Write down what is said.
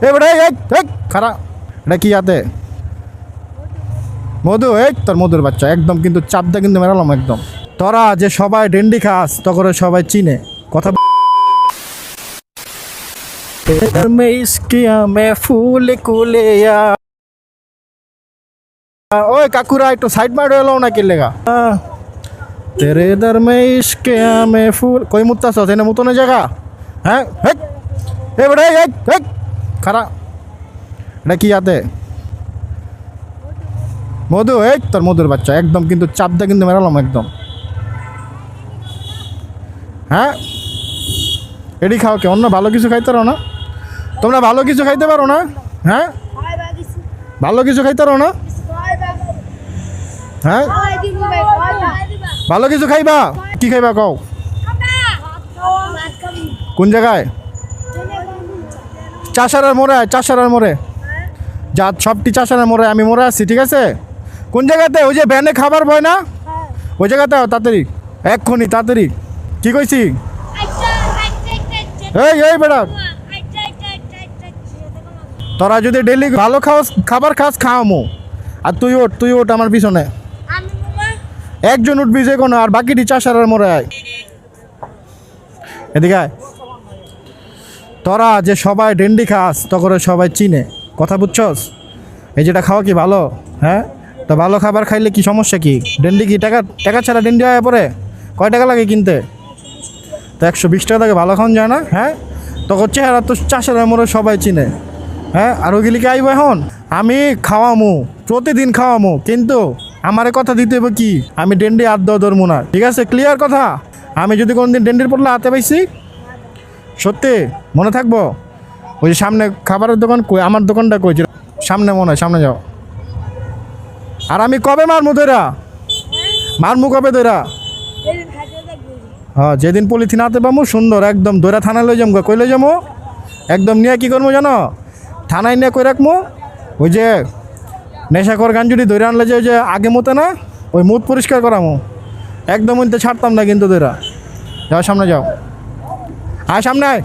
বেটা খারাপ, এটা কি হাতে? মধু, তোর মধুর বাচ্চা একদম কিন্তু চাপদা কিন্তু মেরালাম একদম। তোরা যে সবাই ডেন্ডি খাস তখন সবাই চিনে কথা। में इसकिया में फूल कुलिया। ओए काकुरा একটু সাইড মার এলো না কি লেগা तेरे दर में इश्किया में फूल कोई मुत्ता सो तेने मुतो ना जगह हैं ए बड़े খারাপ, এটা কি হাতে? মধু, তোর মধুর বাচ্চা একদম কিন্তু চাপদা কিন্তু মেরালাম একদম। হ্যাঁ এডি খাও কে? অন্য ভালো কিছু খাইতে পারো না তোমরা? ভালো কিছু খাইতে পারো না? হ্যাঁ ভালো কিছু খাইতে পারো না? হ্যাঁ ভালো কিছু খাইবা? কি খাইবা কও? কোন জায়গায়? চাষারার মোড়ে, চাষারার মোড়ে যা সবটি চাষারার মোড়ে আমি মোড়ে আছি, ঠিক আছে? কোন জায়গাতে? ওই যে ভ্যানে খাবার বয় না ওই জায়গাতে তাড়াতাড়ি, এক্ষুনি তাড়াতাড়ি। কি কইছি? এই বেড়া, তোরা যদি ডেলি ভালো খাবার খাস খাওয়ামো। আর তুই ওঠ আমার পিছনে, একজন উঠবি যে কোনো, আর বাকিটি চাষারার মোড়ে আয়। এদিকে আয়। তোরা যে সবাই ডেন্ডি খাস তখন সবাই চিনে কথা, বুঝছস? এই যেটা খাওয়া কি ভালো? হ্যাঁ তো ভালো খাবার খাইলে কি সমস্যা কি? ডেন্ডি কি টাকা ছাড়া ডেন্ডি আয় পরে? কয় টাকা লাগে কিনতে? তো 120 টাকা থেকে ভালো খাওয়ান যায় না? হ্যাঁ তখন চেহারা তো চাষারার মোড়ে সবাই চিনে। হ্যাঁ আর ওইগুলিকে আইব এখন আমি খাওয়ামো, প্রতিদিন খাওয়ামো, কিন্তু আমারে কথা দিতে হবে কি আমি ডেন্ডি হাত দেওয়া ধরবো না, ঠিক আছে? ক্লিয়ার কথা? আমি যদি কোনদিন ডেন্ডির পড়লে হাতে পাইছি, সত্যি মনে থাকবো? ওই যে সামনে খাবারের দোকান কই, আমার দোকানটা কই, সামনে মনে হয়, সামনে যাও। আর আমি কবে মারমু ধরা? মারমু কবে ধরা? হ্যাঁ যেদিন পলিথিন হাতে পাবো সুন্দর একদম ধরা থানায় লই যাবো। কই লই যাবো? একদম নিয়ে কী করবো জানো? থানায় নিয়ে কই রাখবো? ওই যে নেশাকর গান যদি ধরে আনলে যে ওই যে আগে মতো না, ওই মুখ পরিষ্কার করামো একদম, ছাড়তাম না কিন্তু ধরা। যাও সামনে যাও, আয় সামনে আয়।